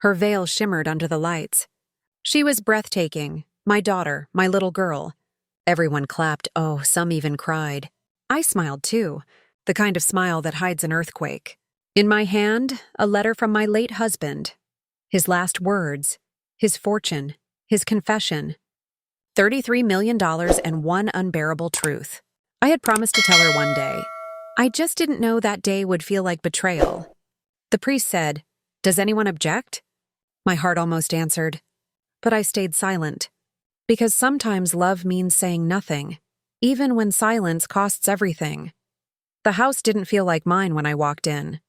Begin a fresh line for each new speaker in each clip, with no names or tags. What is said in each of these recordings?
Her veil shimmered under the lights. She was breathtaking, my daughter, my little girl. Everyone clapped, oh, some even cried. I smiled too, the kind of smile that hides an earthquake. In my hand, a letter from my late husband. His last words, his fortune, his confession. $33 million and one unbearable truth. I had promised to tell her one day. I just didn't know that day would feel like betrayal. The priest said, "Does anyone object?" My heart almost answered, but I stayed silent. Because sometimes love means saying nothing, even when silence costs everything. The house didn't feel like mine when I walked in.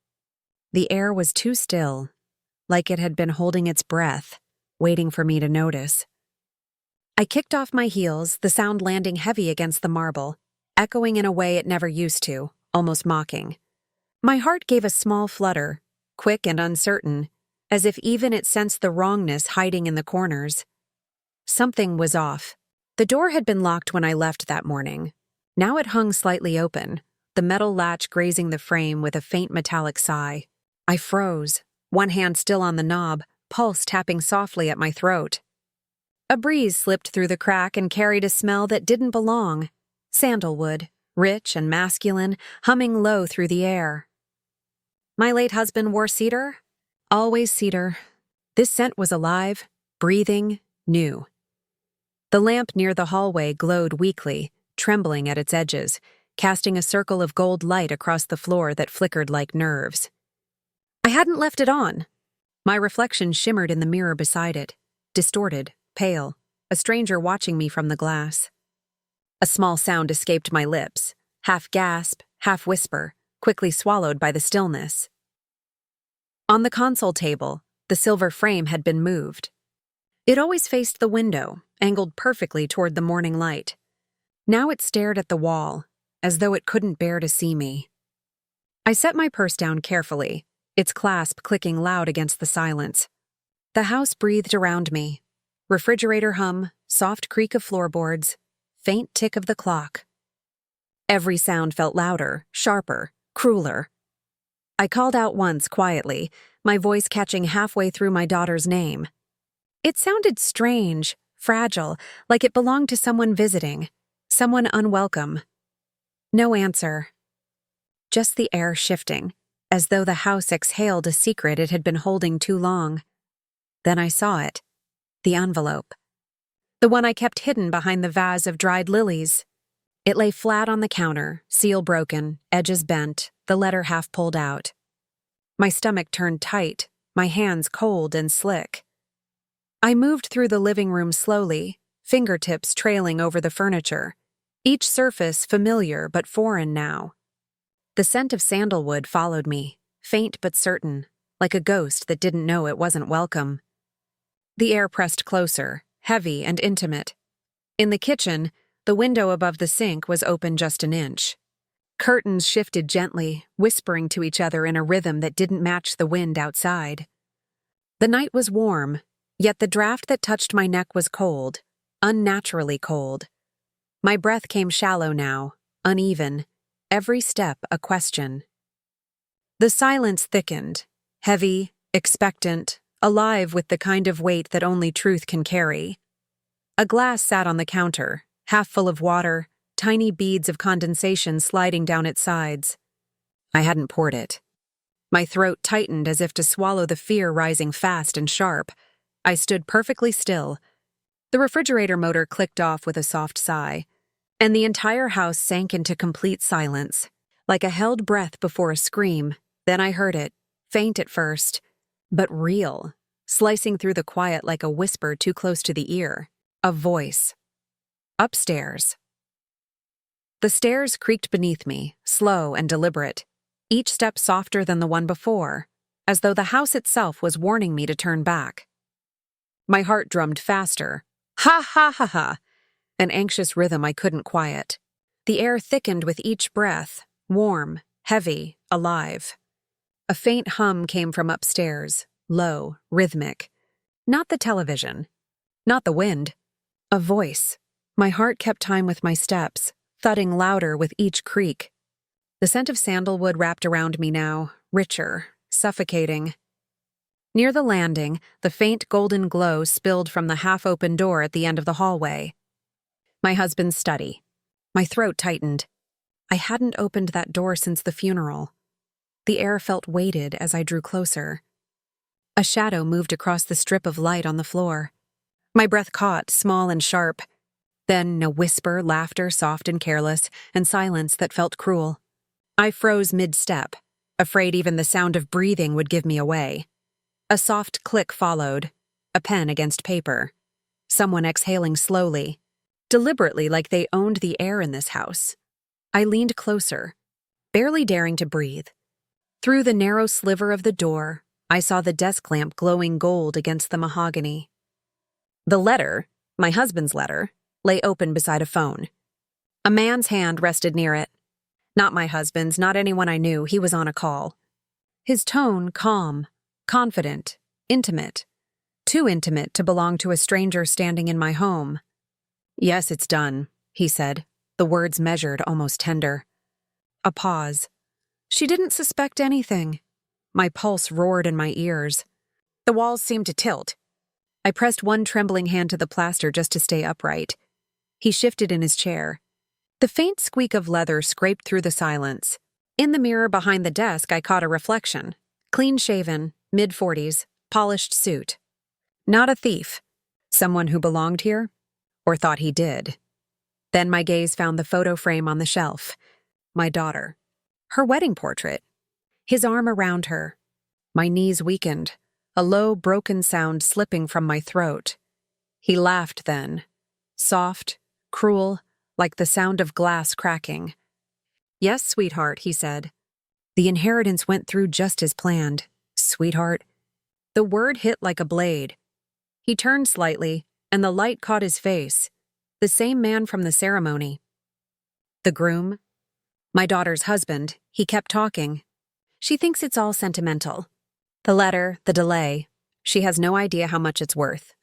The air was too still, like it had been holding its breath, waiting for me to notice. I kicked off my heels, the sound landing heavy against the marble, echoing in a way it never used to, almost mocking. My heart gave a small flutter, quick and uncertain, as if even it sensed the wrongness hiding in the corners. Something was off. The door had been locked when I left that morning. Now it hung slightly open, the metal latch grazing the frame with a faint metallic sigh. I froze, one hand still on the knob, pulse tapping softly at my throat. A breeze slipped through the crack and carried a smell that didn't belong. Sandalwood, rich and masculine, humming low through the air. My late husband wore cedar? Always cedar. This scent was alive, breathing, new. The lamp near the hallway glowed weakly, trembling at its edges, casting a circle of gold light across the floor that flickered like nerves. I hadn't left it on. My reflection shimmered in the mirror beside it, distorted, pale, a stranger watching me from the glass. A small sound escaped my lips, half gasp, half whisper, quickly swallowed by the stillness. On the console table, the silver frame had been moved. It always faced the window, angled perfectly toward the morning light. Now it stared at the wall, as though it couldn't bear to see me. I set my purse down carefully, its clasp clicking loud against the silence. The house breathed around me. Refrigerator hum, soft creak of floorboards, faint tick of the clock. Every sound felt louder, sharper, crueler. I called out once quietly, my voice catching halfway through my daughter's name. It sounded strange, fragile, like it belonged to someone visiting, someone unwelcome. No answer. Just the air shifting, as though the house exhaled a secret it had been holding too long. Then I saw it. The envelope. The one I kept hidden behind the vase of dried lilies. It lay flat on the counter, seal broken, edges bent, the letter half pulled out. My stomach turned tight, my hands cold and slick. I moved through the living room slowly, fingertips trailing over the furniture, each surface familiar but foreign now. The scent of sandalwood followed me, faint but certain, like a ghost that didn't know it wasn't welcome. The air pressed closer, heavy and intimate. In the kitchen, the window above the sink was open just an inch. Curtains shifted gently, whispering to each other in a rhythm that didn't match the wind outside. The night was warm, yet the draft that touched my neck was cold, unnaturally cold. My breath came shallow now, uneven, every step a question. The silence thickened, heavy, expectant, alive with the kind of weight that only truth can carry. A glass sat on the counter, half full of water, tiny beads of condensation sliding down its sides. I hadn't poured it. My throat tightened as if to swallow the fear rising fast and sharp. I stood perfectly still. The refrigerator motor clicked off with a soft sigh, and the entire house sank into complete silence, like a held breath before a scream. Then I heard it, faint at first, but real, slicing through the quiet like a whisper too close to the ear. A voice. Upstairs. The stairs creaked beneath me, slow and deliberate, each step softer than the one before, as though the house itself was warning me to turn back. My heart drummed faster. Ha ha ha ha! An anxious rhythm I couldn't quiet. The air thickened with each breath, warm, heavy, alive. A faint hum came from upstairs, low, rhythmic. Not the television. Not the wind. A voice. My heart kept time with my steps, thudding louder with each creak. The scent of sandalwood wrapped around me now, richer, suffocating. Near the landing, the faint golden glow spilled from the half-open door at the end of the hallway. My husband's study. My throat tightened. I hadn't opened that door since the funeral. The air felt weighted as I drew closer. A shadow moved across the strip of light on the floor. My breath caught, small and sharp. Then a whisper, laughter soft and careless, and silence that felt cruel. I froze mid-step, afraid even the sound of breathing would give me away. A soft click followed, a pen against paper. Someone exhaling slowly, deliberately like they owned the air in this house. I leaned closer, barely daring to breathe. Through the narrow sliver of the door, I saw the desk lamp glowing gold against the mahogany. The letter, my husband's letter, lay open beside a phone. A man's hand rested near it. Not my husband's, not anyone I knew. He was on a call. His tone calm, confident, intimate. Too intimate to belong to a stranger standing in my home. "Yes, it's done," he said, the words measured, almost tender. A pause. She didn't suspect anything. My pulse roared in my ears. The walls seemed to tilt. I pressed one trembling hand to the plaster just to stay upright. He shifted in his chair. The faint squeak of leather scraped through the silence. In the mirror behind the desk, I caught a reflection. Clean-shaven, mid-40s, polished suit. Not a thief. Someone who belonged here? Or thought he did. Then my gaze found the photo frame on the shelf. My daughter. Her wedding portrait. His arm around her. My knees weakened, a low, broken sound slipping from my throat. He laughed then. Soft, cruel, like the sound of glass cracking. "Yes, sweetheart," he said. The inheritance went through just as planned. Sweetheart. The word hit like a blade. He turned slightly, and the light caught his face. The same man from the ceremony. The groom. My daughter's husband. He kept talking. She thinks it's all sentimental. The letter, the delay. She has no idea how much it's worth.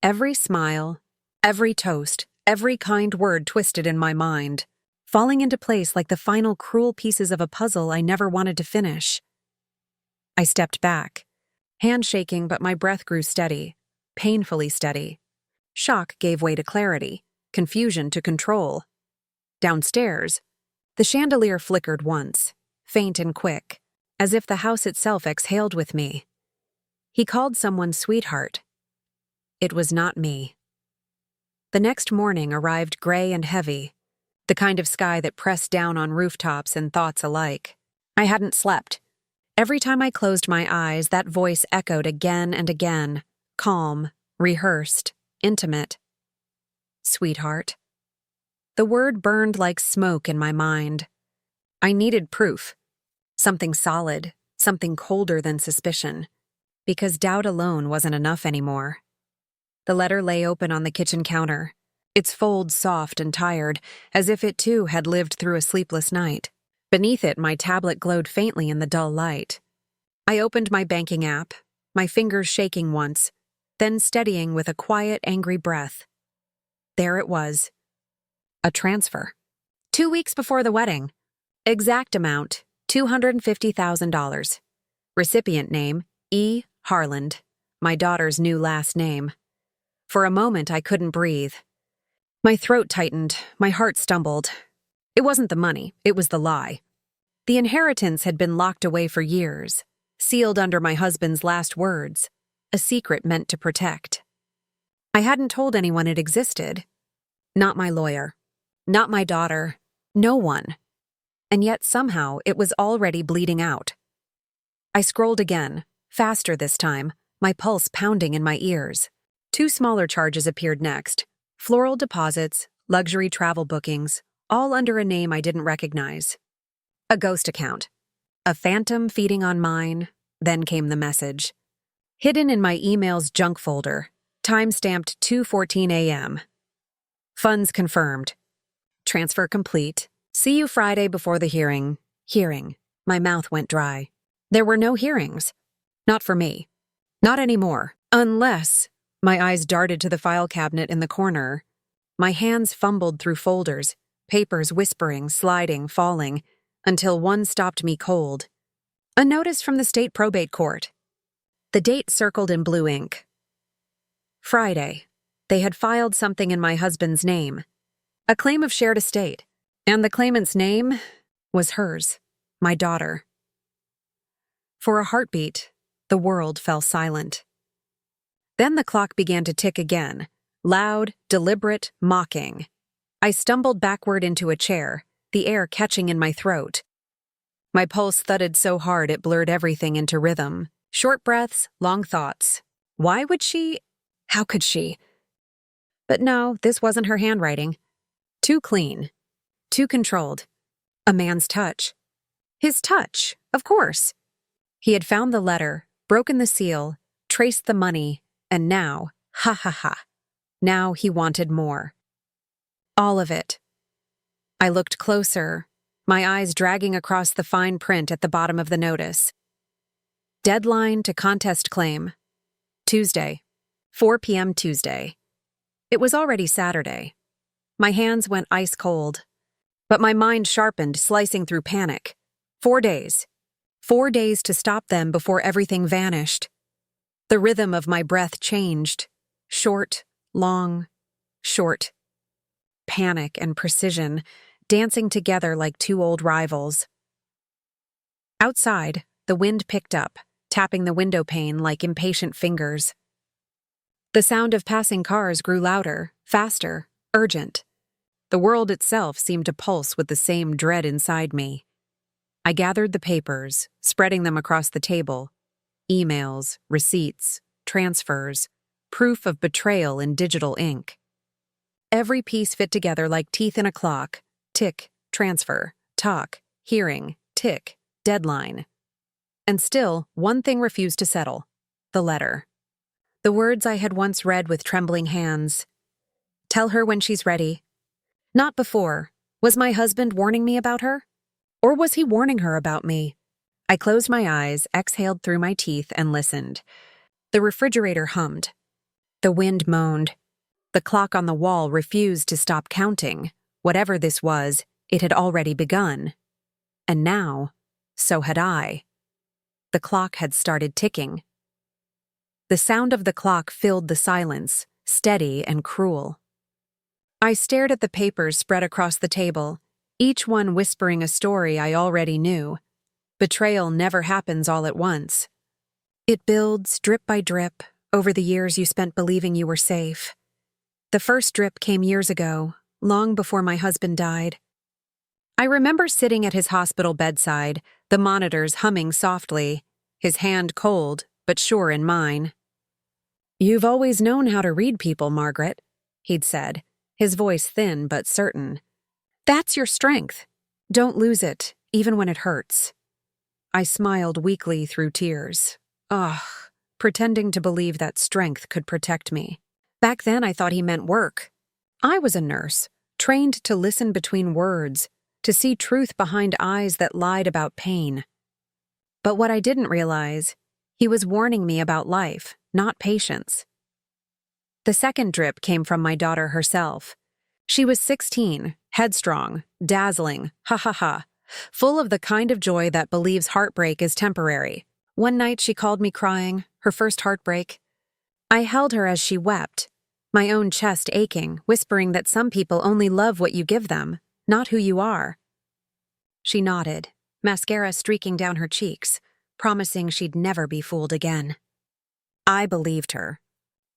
Every smile, every toast, every kind word twisted in my mind, falling into place like the final cruel pieces of a puzzle I never wanted to finish. I stepped back, hand shaking, but my breath grew steady, painfully steady. Shock gave way to clarity, confusion to control. Downstairs, the chandelier flickered once, faint and quick, as if the house itself exhaled with me. He called someone sweetheart. It was not me. The next morning arrived gray and heavy, the kind of sky that pressed down on rooftops and thoughts alike. I hadn't slept. Every time I closed my eyes, that voice echoed again and again, calm, rehearsed, intimate. Sweetheart. The word burned like smoke in my mind. I needed proof. Something solid, something colder than suspicion, because doubt alone wasn't enough anymore. The letter lay open on the kitchen counter, its folds soft and tired, as if it too had lived through a sleepless night. Beneath it, my tablet glowed faintly in the dull light. I opened my banking app, my fingers shaking once, then steadying with a quiet, angry breath. There it was. A transfer. 2 weeks before the wedding. Exact amount, $250,000. Recipient name, E. Harland, my daughter's new last name. For a moment, I couldn't breathe. My throat tightened, my heart stumbled. It wasn't the money, it was the lie. The inheritance had been locked away for years, sealed under my husband's last words, a secret meant to protect. I hadn't told anyone it existed. Not my lawyer, not my daughter, no one. And yet somehow it was already bleeding out. I scrolled again, faster this time, my pulse pounding in my ears. 2 smaller charges appeared next. Floral deposits, luxury travel bookings, all under a name I didn't recognize. A ghost account. A phantom feeding on mine. Then came the message. Hidden in my email's junk folder. Time-stamped 2:14 a.m. Funds confirmed. Transfer complete. See you Friday before the hearing. Hearing. My mouth went dry. There were no hearings. Not for me. Not anymore. Unless... My eyes darted to the file cabinet in the corner. My hands fumbled through folders, papers whispering, sliding, falling, until one stopped me cold. A notice from the state probate court. The date circled in blue ink. Friday. They had filed something in my husband's name. A claim of shared estate. And the claimant's name was hers, my daughter. For a heartbeat, the world fell silent. Then the clock began to tick again, loud, deliberate, mocking. I stumbled backward into a chair, the air catching in my throat. My pulse thudded so hard it blurred everything into rhythm. Short breaths, long thoughts. Why would she? How could she? But no, this wasn't her handwriting. Too clean. Too controlled. A man's touch. His touch, of course. He had found the letter, broken the seal, traced the money, and now, ha ha ha, now he wanted more. All of it. I looked closer, my eyes dragging across the fine print at the bottom of the notice. Deadline to contest claim. Tuesday. 4 p.m. Tuesday. It was already Saturday. My hands went ice cold. But my mind sharpened, slicing through panic. 4 days. 4 days to stop them before everything vanished. The rhythm of my breath changed. Short, long, short. Panic and precision, dancing together like two old rivals. Outside, the wind picked up, tapping the window pane like impatient fingers. The sound of passing cars grew louder, faster, urgent. The world itself seemed to pulse with the same dread inside me. I gathered the papers, spreading them across the table. Emails, receipts, transfers, proof of betrayal in digital ink. Every piece fit together like teeth in a clock. Tick, transfer, talk, hearing, tick, deadline. And still, one thing refused to settle. The letter. The words I had once read with trembling hands. Tell her when she's ready. Not before. Was my husband warning me about her? Or was he warning her about me? I closed my eyes, exhaled through my teeth, and listened. The refrigerator hummed. The wind moaned. The clock on the wall refused to stop counting. Whatever this was, it had already begun. And now, so had I. The clock had started ticking. The sound of the clock filled the silence, steady and cruel. I stared at the papers spread across the table, each one whispering a story I already knew. Betrayal never happens all at once. It builds, drip by drip, over the years you spent believing you were safe. The first drip came years ago, long before my husband died. I remember sitting at his hospital bedside, the monitors humming softly, his hand cold, but sure in mine. "You've always known how to read people, Margaret," he'd said, his voice thin but certain. "That's your strength. Don't lose it, even when it hurts." I smiled weakly through tears. Ugh, pretending to believe that strength could protect me. Back then I thought he meant work. I was a nurse, trained to listen between words, to see truth behind eyes that lied about pain. But what I didn't realize, he was warning me about life, not patience. The second drip came from my daughter herself. She was 16, headstrong, dazzling, ha ha ha, full of the kind of joy that believes heartbreak is temporary. One night she called me crying, her first heartbreak. I held her as she wept, my own chest aching, whispering that some people only love what you give them, not who you are. She nodded, mascara streaking down her cheeks, promising she'd never be fooled again. I believed her.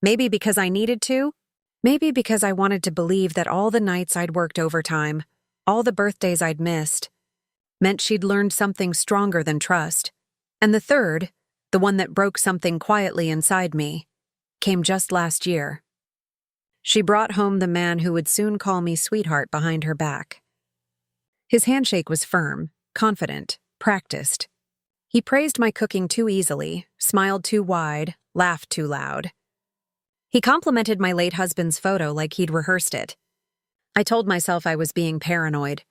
Maybe because I needed to, maybe because I wanted to believe that all the nights I'd worked overtime, all the birthdays I'd missed, meant she'd learned something stronger than trust. And the third, the one that broke something quietly inside me, came just last year. She brought home the man who would soon call me sweetheart behind her back. His handshake was firm, confident, practiced. He praised my cooking too easily, smiled too wide, laughed too loud. He complimented my late husband's photo like he'd rehearsed it. I told myself I was being paranoid.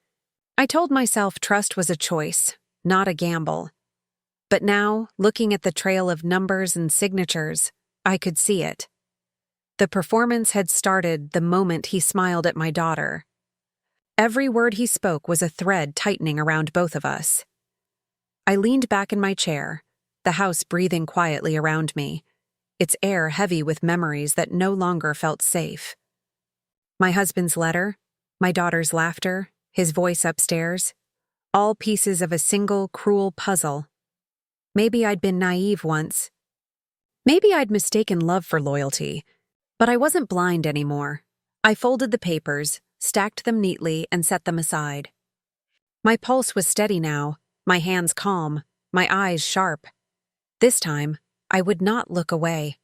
I told myself trust was a choice, not a gamble. But now, looking at the trail of numbers and signatures, I could see it. The performance had started the moment he smiled at my daughter. Every word he spoke was a thread tightening around both of us. I leaned back in my chair, the house breathing quietly around me, its air heavy with memories that no longer felt safe. My husband's letter, my daughter's laughter, his voice upstairs, all pieces of a single cruel puzzle. Maybe I'd been naive once. Maybe I'd mistaken love for loyalty, but I wasn't blind anymore. I folded the papers, stacked them neatly, and set them aside. My pulse was steady now, my hands calm, my eyes sharp. This time, I would not look away.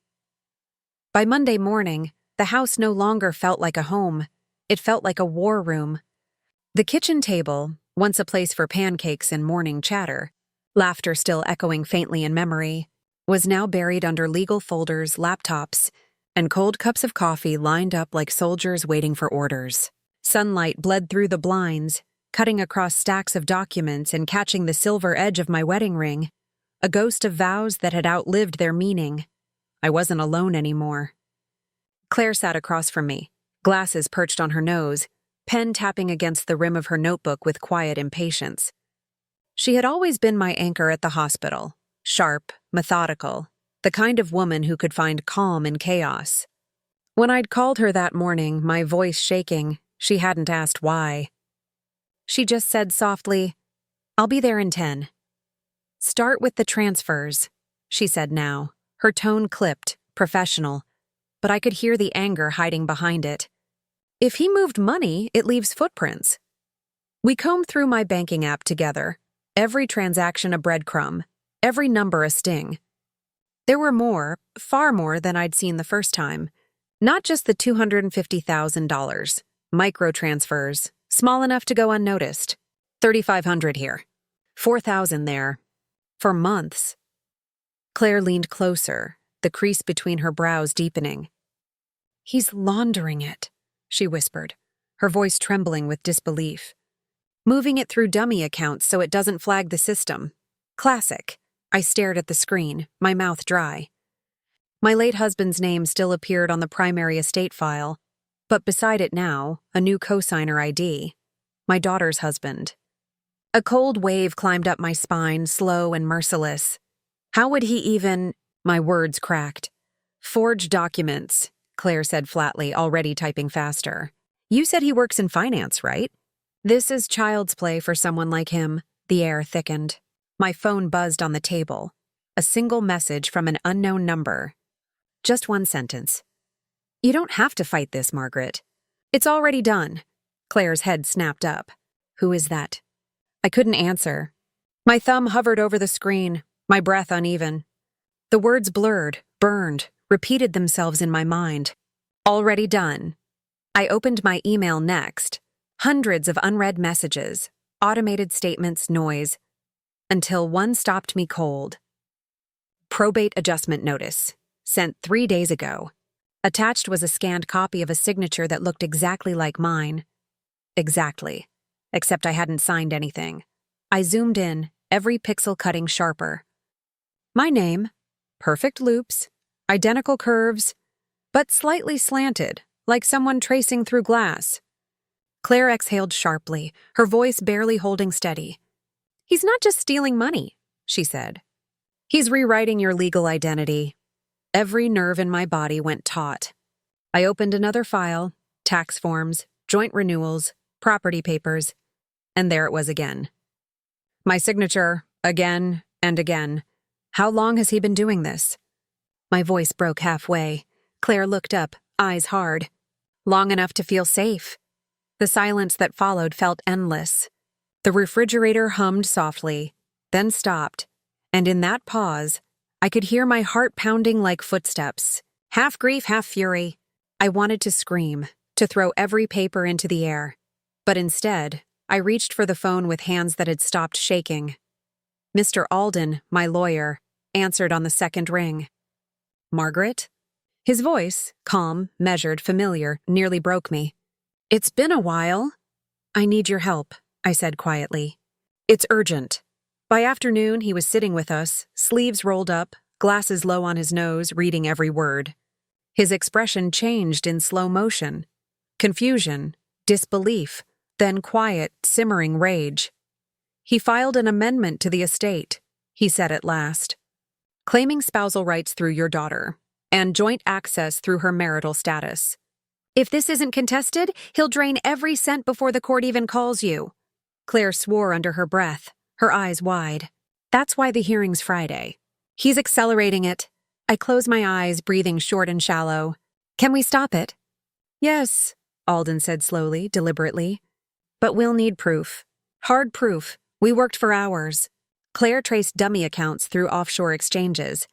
By Monday morning, the house no longer felt like a home. It felt like a war room. The kitchen table, once a place for pancakes and morning chatter, laughter still echoing faintly in memory, was now buried under legal folders, laptops, and cold cups of coffee lined up like soldiers waiting for orders. Sunlight bled through the blinds, cutting across stacks of documents and catching the silver edge of my wedding ring, a ghost of vows that had outlived their meaning. I wasn't alone anymore. Claire sat across from me, glasses perched on her nose, pen tapping against the rim of her notebook with quiet impatience. She had always been my anchor at the hospital, sharp, methodical, the kind of woman who could find calm in chaos. When I'd called her that morning, my voice shaking, she hadn't asked why. She just said softly, "I'll be there in 10. "Start with the transfers," she said now, her tone clipped, professional, but I could hear the anger hiding behind it. If he moved money, it leaves footprints. We combed through my banking app together, every transaction a breadcrumb, every number a sting. There were more, far more than I'd seen the first time. Not just the $250,000, micro-transfers, small enough to go unnoticed. $3,500 here, $4,000 there. For months. Claire leaned closer, the crease between her brows deepening. "He's laundering it," she whispered, her voice trembling with disbelief. "Moving it through dummy accounts so it doesn't flag the system. Classic." I stared at the screen, my mouth dry. My late husband's name still appeared on the primary estate file, but beside it now, a new cosigner ID. My daughter's husband. A cold wave climbed up my spine, slow and merciless. How would he even— My words cracked. "Forged documents," Claire said flatly, already typing faster. "You said he works in finance, right?" This is child's play for someone like him. The air thickened. My phone buzzed on the table. A single message from an unknown number. Just one sentence. "You don't have to fight this, Margaret. It's already done." Claire's head snapped up. "Who is that?" I couldn't answer. My thumb hovered over the screen, my breath uneven. The words blurred, burned, repeated themselves in my mind. Already done. I opened my email next. Hundreds of unread messages, automated statements, noise, until one stopped me cold. Probate adjustment notice, sent 3 days ago. Attached was a scanned copy of a signature that looked exactly like mine. Exactly. Except I hadn't signed anything. I zoomed in, every pixel cutting sharper. My name, perfect loops, identical curves, but slightly slanted, like someone tracing through glass. Claire exhaled sharply, her voice barely holding steady. "He's not just stealing money," she said. "He's rewriting your legal identity." Every nerve in my body went taut. I opened another file, tax forms, joint renewals, property papers, and there it was again. My signature, again and again. How long has he been doing this? My voice broke halfway. Claire looked up, eyes hard. Long enough to feel safe. The silence that followed felt endless. The refrigerator hummed softly, then stopped, and in that pause, I could hear my heart pounding like footsteps. Half grief, half fury. I wanted to scream, to throw every paper into the air. But instead, I reached for the phone with hands that had stopped shaking. Mr. Alden, my lawyer, answered on the second ring. "Margaret?" His voice, calm, measured, familiar, nearly broke me. "It's been a while." "I need your help," I said quietly. "It's urgent." By afternoon, he was sitting with us, sleeves rolled up, glasses low on his nose, reading every word. His expression changed in slow motion. Confusion, disbelief, then quiet, simmering rage. "He filed an amendment to the estate," he said at last. claiming spousal rights through your daughter, and joint access through her marital status. If this isn't contested, he'll drain every cent before the court even calls you. Claire swore under her breath, her eyes wide. That's why the hearing's Friday. He's accelerating it. I close my eyes, breathing short and shallow. Can we stop it? Yes, Alden said slowly, deliberately. But we'll need proof. Hard proof. We worked for hours. Claire traced dummy accounts through offshore exchanges.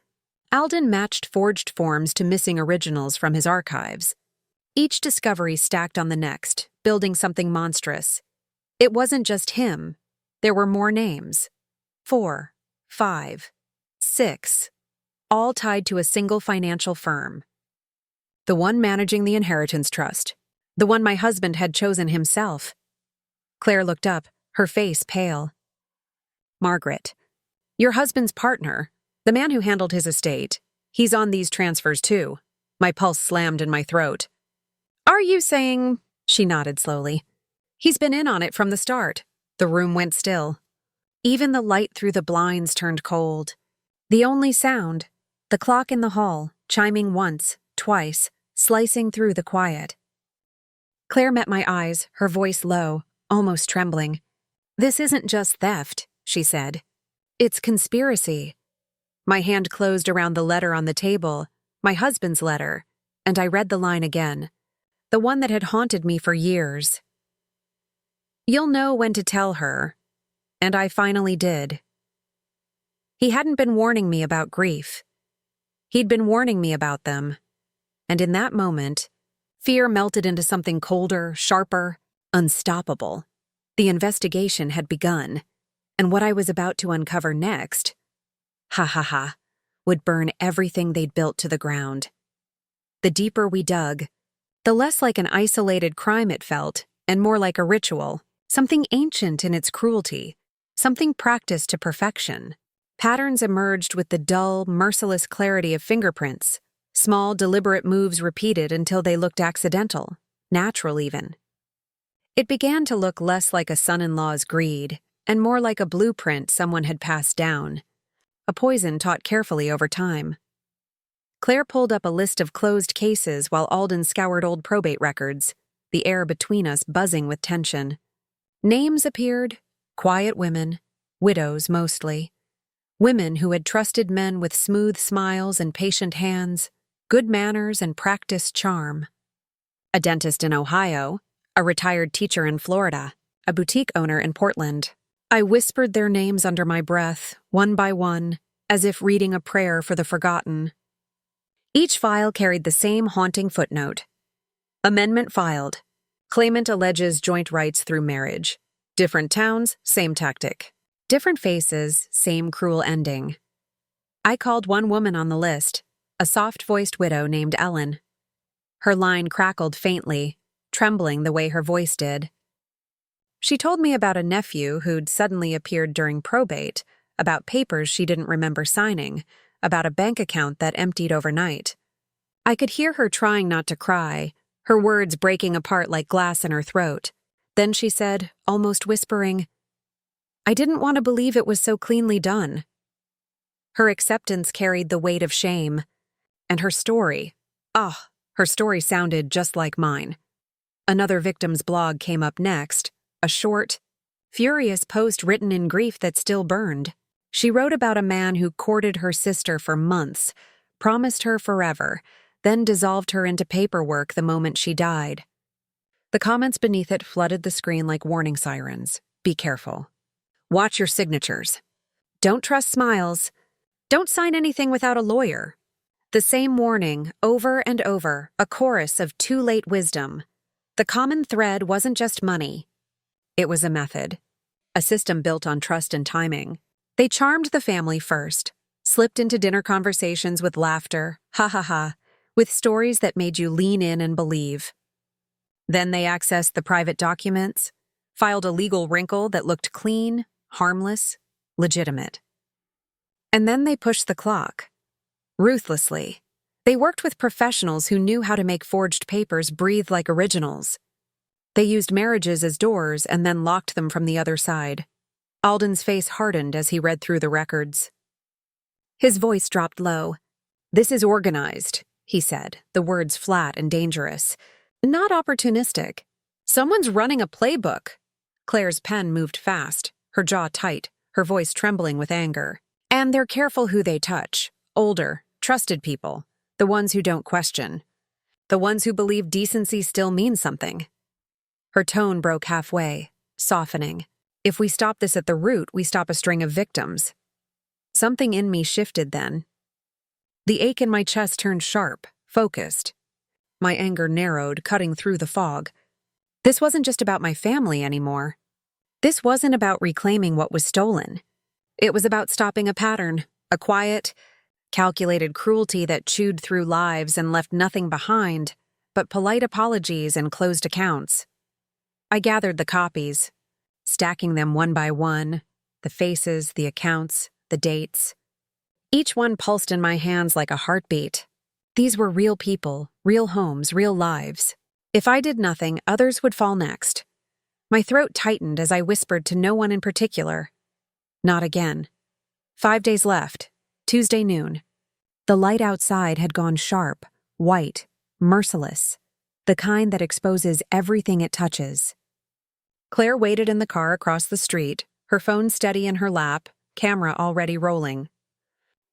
Alden matched forged forms to missing originals from his archives. Each discovery stacked on the next, building something monstrous. It wasn't just him. There were more names. 4, 5, 6, all tied to a single financial firm. The one managing the inheritance trust. The one my husband had chosen himself. Claire looked up, her face pale. Margaret, your husband's partner, the man who handled his estate, he's on these transfers too. My pulse slammed in my throat. Are you saying? She nodded slowly. He's been in on it from the start. The room went still. Even the light through the blinds turned cold. The only sound, the clock in the hall, chiming once, twice, slicing through the quiet. Claire met my eyes, her voice low, almost trembling. This isn't just theft, she said. It's conspiracy. My hand closed around the letter on the table, my husband's letter, and I read the line again, the one that had haunted me for years. You'll know when to tell her. And I finally did. He hadn't been warning me about grief. He'd been warning me about them. And in that moment, fear melted into something colder, sharper, unstoppable. The investigation had begun, and what I was about to uncover next, would burn everything they'd built to the ground. The deeper we dug, the less like an isolated crime it felt, and more like a ritual, something ancient in its cruelty, something practiced to perfection. Patterns emerged with the dull, merciless clarity of fingerprints, small, deliberate moves repeated until they looked accidental, natural even. It began to look less like a son-in-law's greed, and more like a blueprint someone had passed down, a poison taught carefully over time. Claire pulled up a list of closed cases while Alden scoured old probate records, the air between us buzzing with tension. Names appeared, quiet women, widows mostly. Women who had trusted men with smooth smiles and patient hands, good manners and practiced charm. A dentist in Ohio, a retired teacher in Florida, a boutique owner in Portland. I whispered their names under my breath, one by one, as if reading a prayer for the forgotten. Each file carried the same haunting footnote. Amendment filed. Claimant alleges joint rights through marriage. Different towns, same tactic. Different faces, same cruel ending. I called one woman on the list, a soft-voiced widow named Ellen. Her line crackled faintly, trembling the way her voice did. She told me about a nephew who'd suddenly appeared during probate, about papers she didn't remember signing, about a bank account that emptied overnight. I could hear her trying not to cry, her words breaking apart like glass in her throat. Then she said, almost whispering, I didn't want to believe it was so cleanly done. Her acceptance carried the weight of shame. And her story, her story sounded just like mine. Another victim's blog came up next, a short, furious post written in grief that still burned. She wrote about a man who courted her sister for months, promised her forever, then dissolved her into paperwork the moment she died. The comments beneath it flooded the screen like warning sirens. Be careful. Watch your signatures. Don't trust smiles. Don't sign anything without a lawyer. The same warning, over and over, a chorus of too late wisdom. The common thread wasn't just money. It was a method. A system built on trust and timing. They charmed the family first, slipped into dinner conversations with laughter, with stories that made you lean in and believe. Then they accessed the private documents, filed a legal wrinkle that looked clean, harmless, legitimate. And then they pushed the clock. Ruthlessly. They worked with professionals who knew how to make forged papers breathe like originals. They used marriages as doors and then locked them from the other side. Alden's face hardened as he read through the records. His voice dropped low. "This is organized," he said, the words flat and dangerous. "Not opportunistic. Someone's running a playbook." Claire's pen moved fast, her jaw tight, her voice trembling with anger. "And they're careful who they touch. Older, trusted people. The ones who don't question. The ones who believe decency still means something." Her tone broke halfway, softening. "If we stop this at the root, we stop a string of victims." Something in me shifted then. The ache in my chest turned sharp, focused. My anger narrowed, cutting through the fog. This wasn't just about my family anymore. This wasn't about reclaiming what was stolen. It was about stopping a pattern, a quiet, calculated cruelty that chewed through lives and left nothing behind but polite apologies and closed accounts. I gathered the copies, stacking them one by one, the faces, the accounts, the dates. Each one pulsed in my hands like a heartbeat. These were real people, real homes, real lives. If I did nothing, others would fall next. My throat tightened as I whispered to no one in particular. Not again. 5 days left. Tuesday noon. The light outside had gone sharp, white, merciless, the kind that exposes everything it touches. Claire waited in the car across the street, her phone steady in her lap, camera already rolling.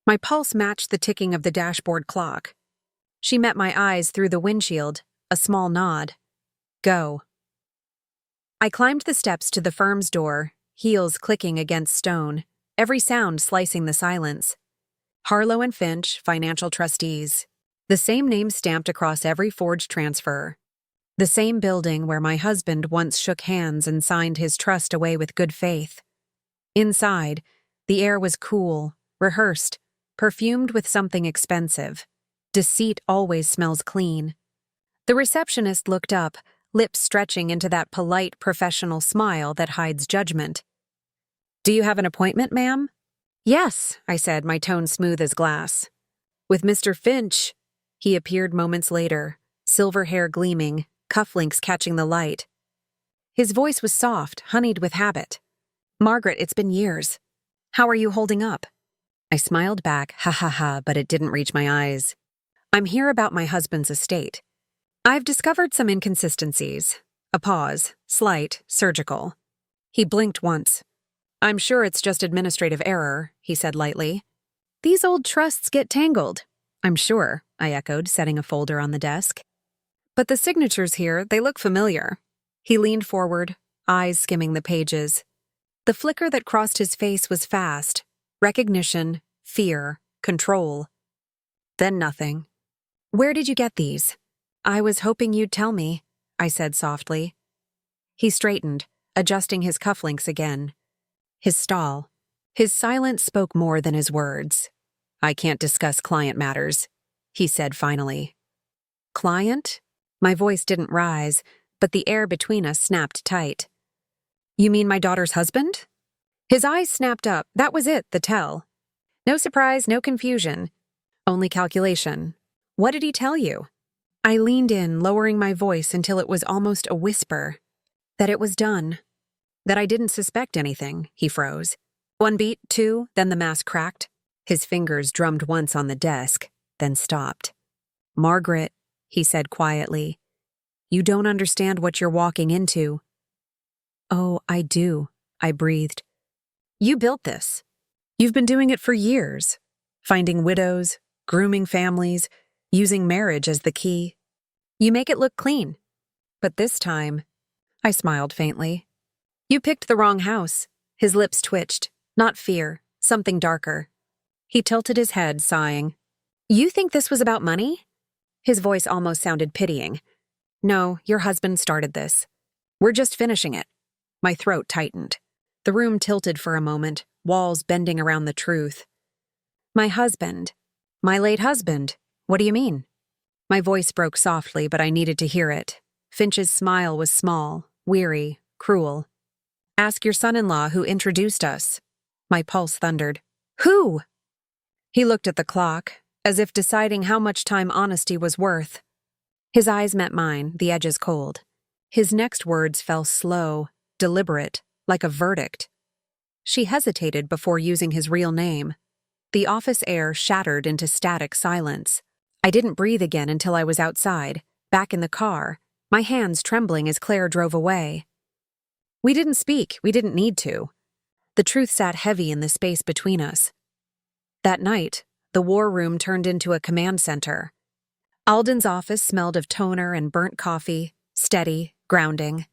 My pulse matched the ticking of the dashboard clock. She met my eyes through the windshield, a small nod. Go. I climbed the steps to the firm's door, heels clicking against stone, every sound slicing the silence. Harlow and Finch, financial trustees. The same name stamped across every forged transfer. The same building where my husband once shook hands and signed his trust away with good faith. Inside, the air was cool, rehearsed, perfumed with something expensive. Deceit always smells clean. The receptionist looked up, lips stretching into that polite, professional smile that hides judgment. "Do you have an appointment, ma'am?" "Yes," I said, my tone smooth as glass. "With Mr. Finch." He appeared moments later, silver hair gleaming, cufflinks catching the light. His voice was soft, honeyed with habit. "Margaret, it's been years. How are you holding up?" I smiled back, ha ha ha, but it didn't reach my eyes. "I'm here about my husband's estate. I've discovered some inconsistencies." A pause, slight, surgical. He blinked once. "I'm sure it's just administrative error," he said lightly. "These old trusts get tangled." "I'm sure," I echoed, setting a folder on the desk. "But the signatures here, they look familiar." He leaned forward, eyes skimming the pages. The flicker that crossed his face was fast. Recognition, fear, control. Then nothing. "Where did you get these?" "I was hoping you'd tell me," I said softly. He straightened, adjusting his cufflinks again. His stall. His silence spoke more than his words. "I can't discuss client matters," he said finally. "Client?" My voice didn't rise, but the air between us snapped tight. "You mean my daughter's husband?" His eyes snapped up. That was it, the tell. No surprise, no confusion. Only calculation. "What did he tell you?" I leaned in, lowering my voice until it was almost a whisper. "That it was done. That I didn't suspect anything." He froze. One beat, two, then the mask cracked. His fingers drummed once on the desk, then stopped. "Margaret," he said quietly, "you don't understand what you're walking into." "Oh, I do," I breathed. "You built this. You've been doing it for years. Finding widows, grooming families, using marriage as the key. You make it look clean. But this time," I smiled faintly, "you picked the wrong house." His lips twitched. Not fear, something darker. He tilted his head, sighing. "You think this was about money?" His voice almost sounded pitying. "No, your husband started this. We're just finishing it." My throat tightened. The room tilted for a moment, walls bending around the truth. "My husband. My late husband. What do you mean?" My voice broke softly, but I needed to hear it. Finch's smile was small, weary, cruel. "Ask your son-in-law who introduced us." My pulse thundered. "Who?" He looked at the clock, as if deciding how much time honesty was worth. His eyes met mine, the edges cold. His next words fell slow, deliberate, like a verdict. "She hesitated before using his real name. The office air shattered into static silence. I didn't breathe again until I was outside, back in the car, my hands trembling as Claire drove away. We didn't speak, we didn't need to. The truth sat heavy in the space between us. That night, the war room turned into a command center. Alden's office smelled of toner and burnt coffee, steady, grounding.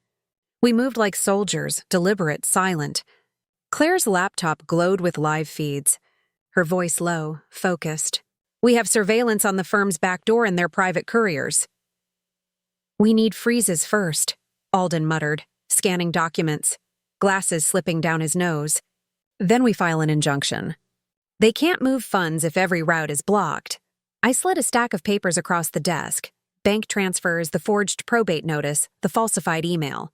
We moved like soldiers, deliberate, silent. Claire's laptop glowed with live feeds, her voice low, focused. We have surveillance on the firm's back door and their private couriers. We need freezes first, Alden muttered, scanning documents, glasses slipping down his nose. Then we file an injunction. They can't move funds if every route is blocked. I slid a stack of papers across the desk. Bank transfers, the forged probate notice, the falsified email.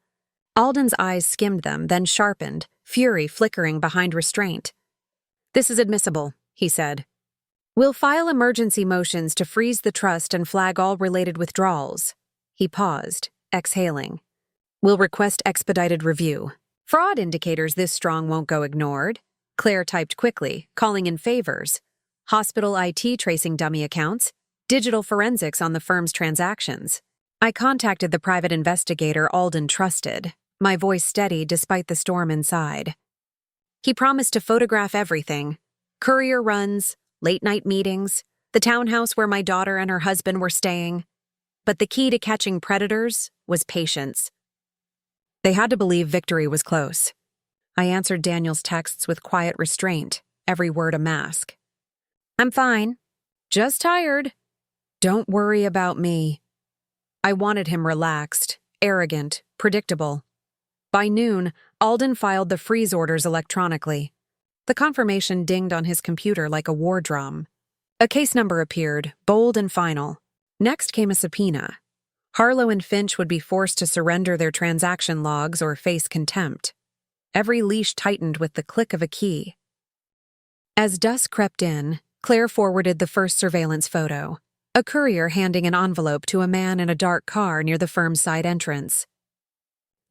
Alden's eyes skimmed them, then sharpened, fury flickering behind restraint. This is admissible, he said. We'll file emergency motions to freeze the trust and flag all related withdrawals. He paused, exhaling. We'll request expedited review. Fraud indicators this strong won't go ignored. Claire typed quickly, calling in favors. Hospital IT tracing dummy accounts, digital forensics on the firm's transactions. I contacted the private investigator Alden trusted, my voice steady despite the storm inside. He promised to photograph everything. Courier runs, late-night meetings, the townhouse where my daughter and her husband were staying. But the key to catching predators was patience. They had to believe victory was close. I answered Daniel's texts with quiet restraint, every word a mask. I'm fine. Just tired. Don't worry about me. I wanted him relaxed, arrogant, predictable. By noon, Alden filed the freeze orders electronically. The confirmation dinged on his computer like a war drum. A case number appeared, bold and final. Next came a subpoena. Harlow and Finch would be forced to surrender their transaction logs or face contempt. Every leash tightened with the click of a key. As dusk crept in, Claire forwarded the first surveillance photo, a courier handing an envelope to a man in a dark car near the firm's side entrance.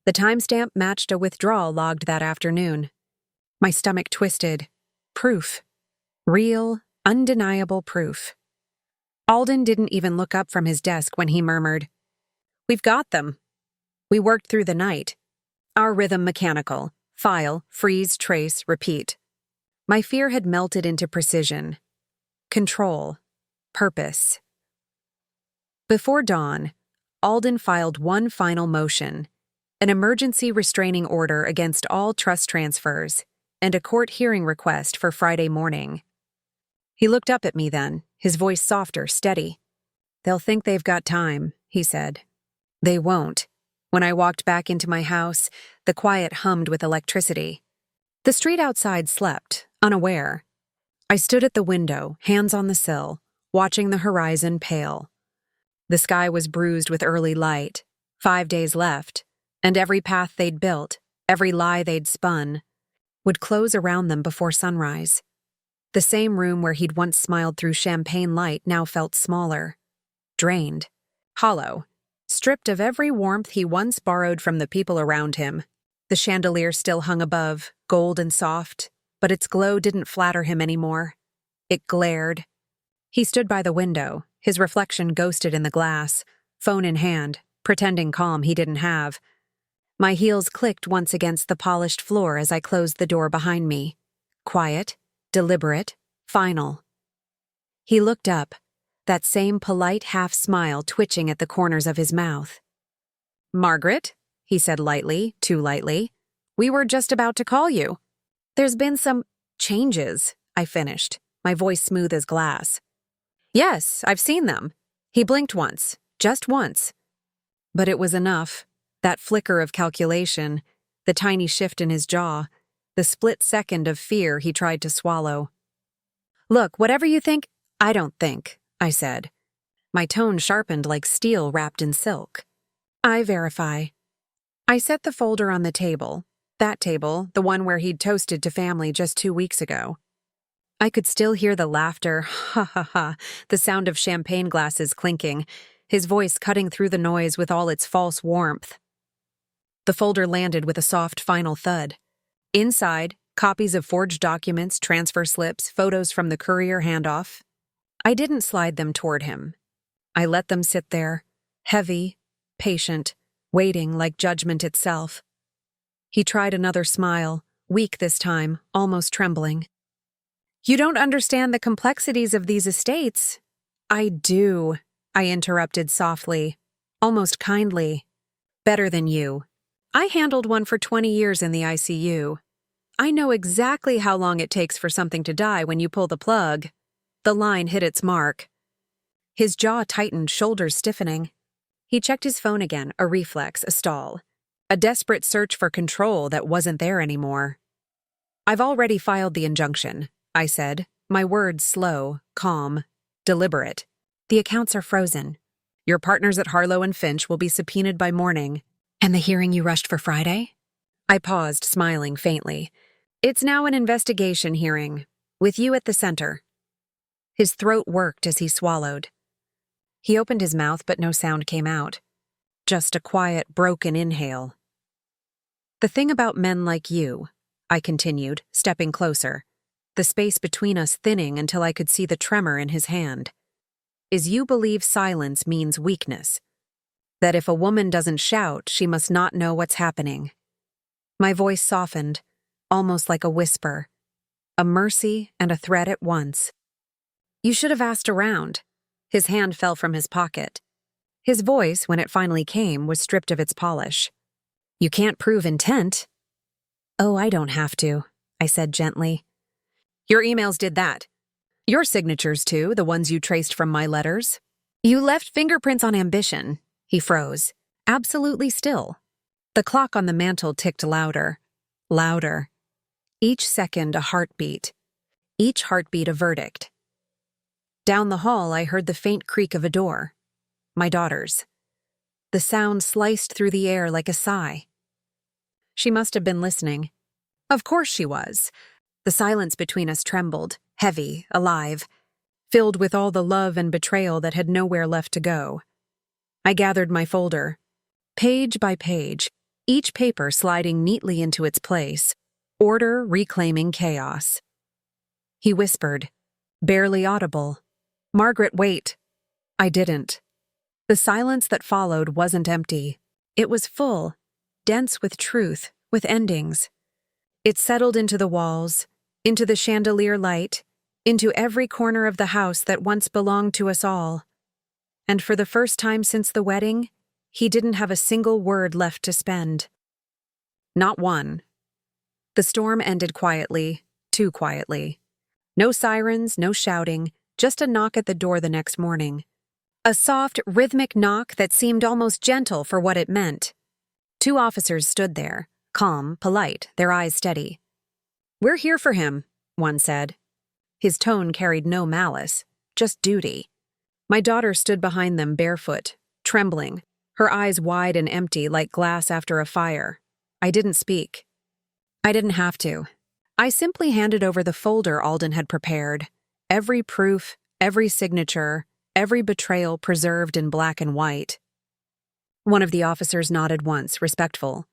The timestamp matched a withdrawal logged that afternoon. My stomach twisted. Proof. Real, undeniable proof. Alden didn't even look up from his desk when he murmured, "We've got them." We worked through the night. Our rhythm mechanical. File, freeze, trace, repeat. My fear had melted into precision. Control. Purpose. Before dawn, Alden filed one final motion, an emergency restraining order against all trust transfers, and a court hearing request for Friday morning. He looked up at me then, his voice softer, steady. They'll think they've got time, he said. They won't. When I walked back into my house, the quiet hummed with electricity. The street outside slept, unaware. I stood at the window, hands on the sill, watching the horizon pale. The sky was bruised with early light, 5 days left, and every path they'd built, every lie they'd spun, would close around them before sunrise. The same room where he'd once smiled through champagne light now felt smaller, drained, hollow, stripped of every warmth he once borrowed from the people around him. The chandelier still hung above, gold and soft, but its glow didn't flatter him anymore. It glared. He stood by the window, his reflection ghosted in the glass, phone in hand, pretending calm he didn't have. My heels clicked once against the polished floor as I closed the door behind me. Quiet, deliberate, final. He looked up, that same polite half-smile twitching at the corners of his mouth. "Margaret," he said lightly, too lightly, "we were just about to call you." "There's been some changes," I finished, my voice smooth as glass. "Yes, I've seen them." He blinked once, just once. But it was enough. That flicker of calculation, the tiny shift in his jaw, the split second of fear he tried to swallow. "Look, whatever you think, I don't think," I said. My tone sharpened like steel wrapped in silk. "I verify." I set the folder on the table, that table, the one where he'd toasted to family just 2 weeks ago. I could still hear the laughter, ha ha ha, the sound of champagne glasses clinking, his voice cutting through the noise with all its false warmth. The folder landed with a soft final thud. Inside, Copies of forged documents, transfer slips, photos from the courier handoff. I didn't slide them toward him. I let them sit there, heavy, patient, waiting like judgment itself. He tried another smile, weak this time, almost trembling. "You don't understand the complexities of these estates." "I do," I interrupted softly, almost kindly. "Better than you. I handled one for 20 years in the ICU. I know exactly how long it takes for something to die when you pull the plug." The line hit its mark. His jaw tightened, shoulders stiffening. He checked his phone again, a reflex, a stall. A desperate search for control that wasn't there anymore. "I've already filed the injunction," I said, my words slow, calm, deliberate. "The accounts are frozen. Your partners at Harlow and Finch will be subpoenaed by morning." "And the hearing you rushed for Friday?" I paused, smiling faintly. "It's now an investigation hearing, with you at the center." His throat worked as he swallowed. He opened his mouth, but no sound came out. Just a quiet, broken inhale. "The thing about men like you," I continued, stepping closer, the space between us thinning until I could see the tremor in his hand, "is you believe silence means weakness. That if a woman doesn't shout, she must not know what's happening." My voice softened, almost like a whisper, a mercy and a threat at once. "You should have asked around." His hand fell from his pocket. His voice, when it finally came, was stripped of its polish. "You can't prove intent." "Oh, I don't have to," I said gently. "Your emails did that. Your signatures, too, the ones you traced from my letters. You left fingerprints on ambition." He froze, absolutely still. The clock on the mantel ticked louder, louder. Each second a heartbeat. Each heartbeat a verdict. Down the hall, I heard the faint creak of a door. My daughter's. The sound sliced through the air like a sigh. She must have been listening. Of course she was. The silence between us trembled, heavy, alive, filled with all the love and betrayal that had nowhere left to go. I gathered my folder. Page by page, each paper sliding neatly into its place, order reclaiming chaos. He whispered, barely audible, "Margaret, wait." I didn't. The silence that followed wasn't empty. It was full, dense with truth, with endings. It settled into the walls, into the chandelier light, into every corner of the house that once belonged to us all. And for the first time since the wedding, he didn't have a single word left to spend. Not one. The storm ended quietly, too quietly. No sirens, no shouting, just a knock at the door the next morning. A soft, rhythmic knock that seemed almost gentle for what it meant. 2 officers stood there, calm, polite, their eyes steady. "We're here for him," one said. His tone carried no malice, just duty. My daughter stood behind them barefoot, trembling, her eyes wide and empty like glass after a fire. I didn't speak. I didn't have to. I simply handed over the folder Alden had prepared. Every proof, every signature, every betrayal preserved in black and white. One of the officers nodded once, respectful.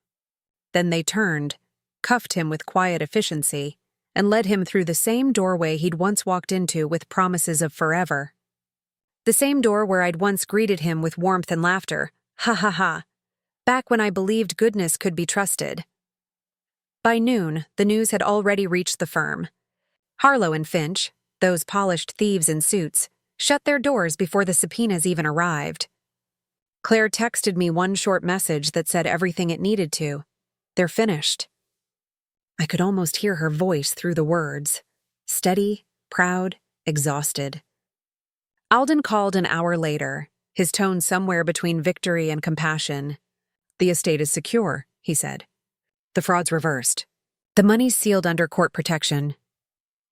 Then they turned, cuffed him with quiet efficiency, and led him through the same doorway he'd once walked into with promises of forever. The same door where I'd once greeted him with warmth and laughter. Ha ha ha. Back when I believed goodness could be trusted. By noon, the news had already reached the firm. Harlow and Finch, those polished thieves in suits, shut their doors before the subpoenas even arrived. Claire texted me one short message that said everything it needed to. They're finished. I could almost hear her voice through the words. Steady, proud, exhausted. Alden called an hour later, his tone somewhere between victory and compassion. "The estate is secure," he said. "The fraud's reversed. The money's sealed under court protection."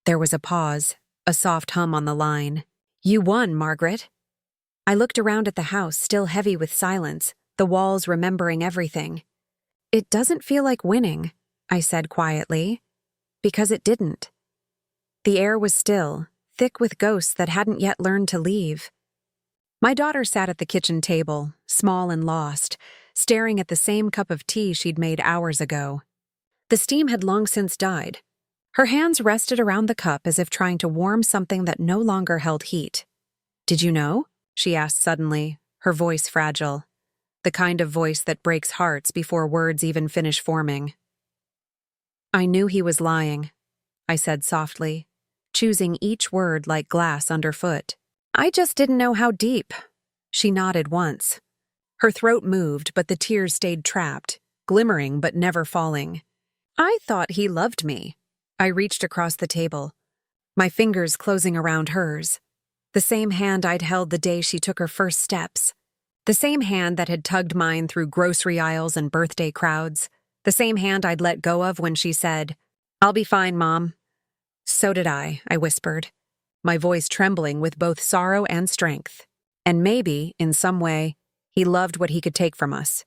There was a pause, a soft hum on the line. "You won, Margaret." I looked around at the house, still heavy with silence, the walls remembering everything. "It doesn't feel like winning," I said quietly, because it didn't. The air was still, thick with ghosts that hadn't yet learned to leave. My daughter sat at the kitchen table, small and lost, staring at the same cup of tea she'd made hours ago. The steam had long since died, Her hands rested around the cup as if trying to warm something that no longer held heat. "Did you know?" she asked suddenly, her voice fragile. The kind of voice that breaks hearts before words even finish forming. "I knew he was lying," I said softly, choosing each word like glass underfoot. "I just didn't know how deep." She nodded once. Her throat moved, but the tears stayed trapped, glimmering but never falling. "I thought he loved me." I reached across the table, my fingers closing around hers. The same hand I'd held the day she took her first steps. The same hand that had tugged mine through grocery aisles and birthday crowds. The same hand I'd let go of when she said, "I'll be fine, Mom." "So did I whispered, my voice trembling with both sorrow and strength. And maybe, in some way, he loved what he could take from us.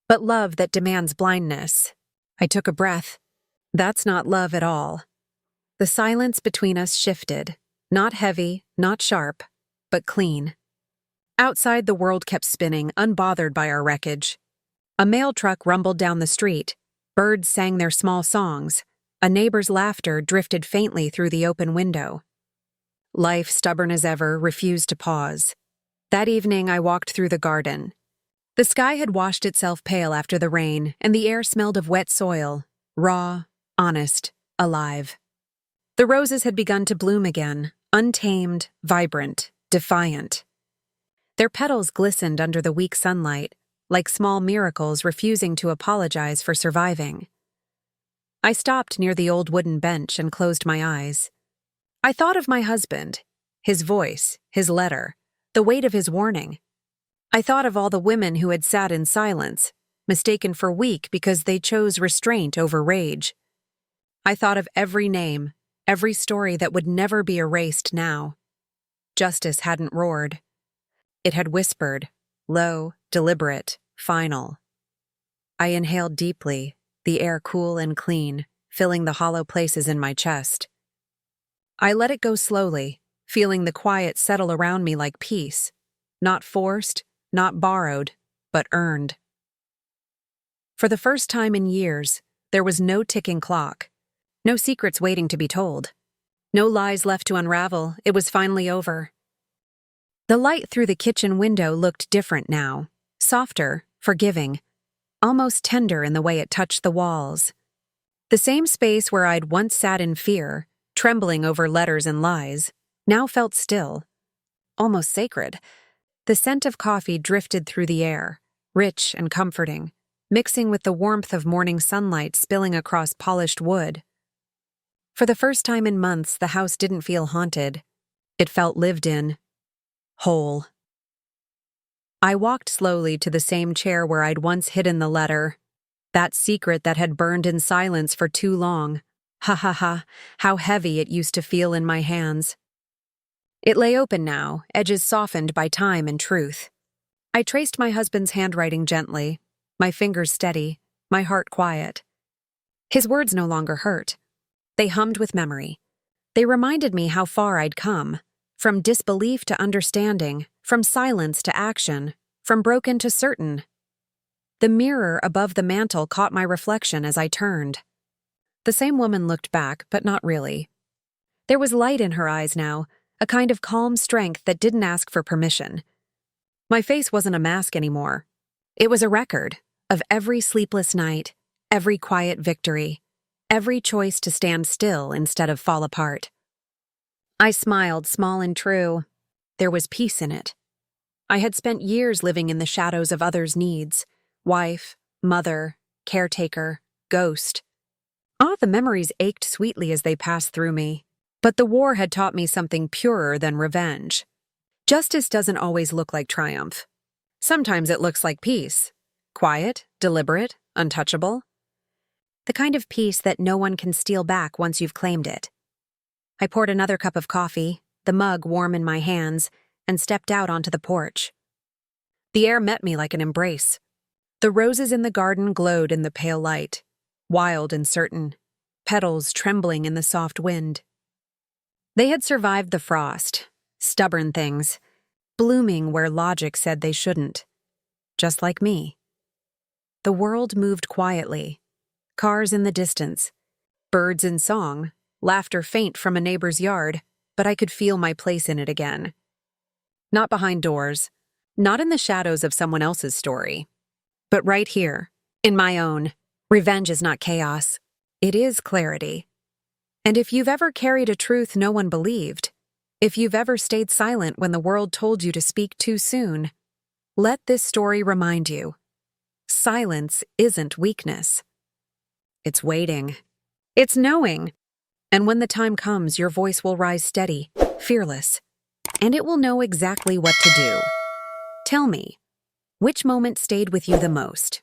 But love that demands blindness. I took a breath. That's not love at all. The silence between us shifted, not heavy, not sharp, but clean. Outside, the world kept spinning, unbothered by our wreckage. A mail truck rumbled down the street. Birds sang their small songs. A neighbor's laughter drifted faintly through the open window. Life, stubborn as ever, refused to pause. That evening, I walked through the garden. The sky had washed itself pale after the rain, and the air smelled of wet soil, raw, honest, alive. The roses had begun to bloom again, untamed, vibrant, defiant. Their petals glistened under the weak sunlight, like small miracles refusing to apologize for surviving. I stopped near the old wooden bench and closed my eyes. I thought of my husband, his voice, his letter, the weight of his warning. I thought of all the women who had sat in silence, mistaken for weak because they chose restraint over rage. I thought of every name, every story that would never be erased now. Justice hadn't roared. It had whispered, low, deliberate, final. I inhaled deeply, the air cool and clean, filling the hollow places in my chest. I let it go slowly, feeling the quiet settle around me like peace, not forced, not borrowed, but earned. For the first time in years, there was no ticking clock, no secrets waiting to be told, no lies left to unravel. It was finally over. The light through the kitchen window looked different now, softer, forgiving, almost tender in the way it touched the walls. The same space where I'd once sat in fear, trembling over letters and lies, now felt still, almost sacred. The scent of coffee drifted through the air, rich and comforting, mixing with the warmth of morning sunlight spilling across polished wood. For the first time in months, the house didn't feel haunted. It felt lived in, whole. I walked slowly to the same chair where I'd once hidden the letter, that secret that had burned in silence for too long. Ha ha ha, how heavy it used to feel in my hands. It lay open now, edges softened by time and truth. I traced my husband's handwriting gently, my fingers steady, my heart quiet. His words no longer hurt. They hummed with memory. They reminded me how far I'd come, from disbelief to understanding, from silence to action, from broken to certain. The mirror above the mantel caught my reflection as I turned. The same woman looked back, but not really. There was light in her eyes now, a kind of calm strength that didn't ask for permission. My face wasn't a mask anymore. It was a record of every sleepless night, every quiet victory, every choice to stand still instead of fall apart. I smiled, small and true. There was peace in it. I had spent years living in the shadows of others' needs, wife, mother, caretaker, ghost. The memories ached sweetly as they passed through me. But the war had taught me something purer than revenge. Justice doesn't always look like triumph. Sometimes it looks like peace. Quiet, deliberate, untouchable. The kind of peace that no one can steal back once you've claimed it. I poured another cup of coffee, the mug warm in my hands, and stepped out onto the porch. The air met me like an embrace. The roses in the garden glowed in the pale light, wild and certain, petals trembling in the soft wind. They had survived the frost, stubborn things, blooming where logic said they shouldn't, just like me. The world moved quietly, cars in the distance, birds in song, laughter faint from a neighbor's yard, but I could feel my place in it again. Not behind doors, not in the shadows of someone else's story, but right here, in my own. Revenge is not chaos. It is clarity. And if you've ever carried a truth no one believed, if you've ever stayed silent when the world told you to speak too soon, let this story remind you. Silence isn't weakness. It's waiting. It's knowing. And when the time comes, your voice will rise steady, fearless, and it will know exactly what to do. Tell me, which moment stayed with you the most?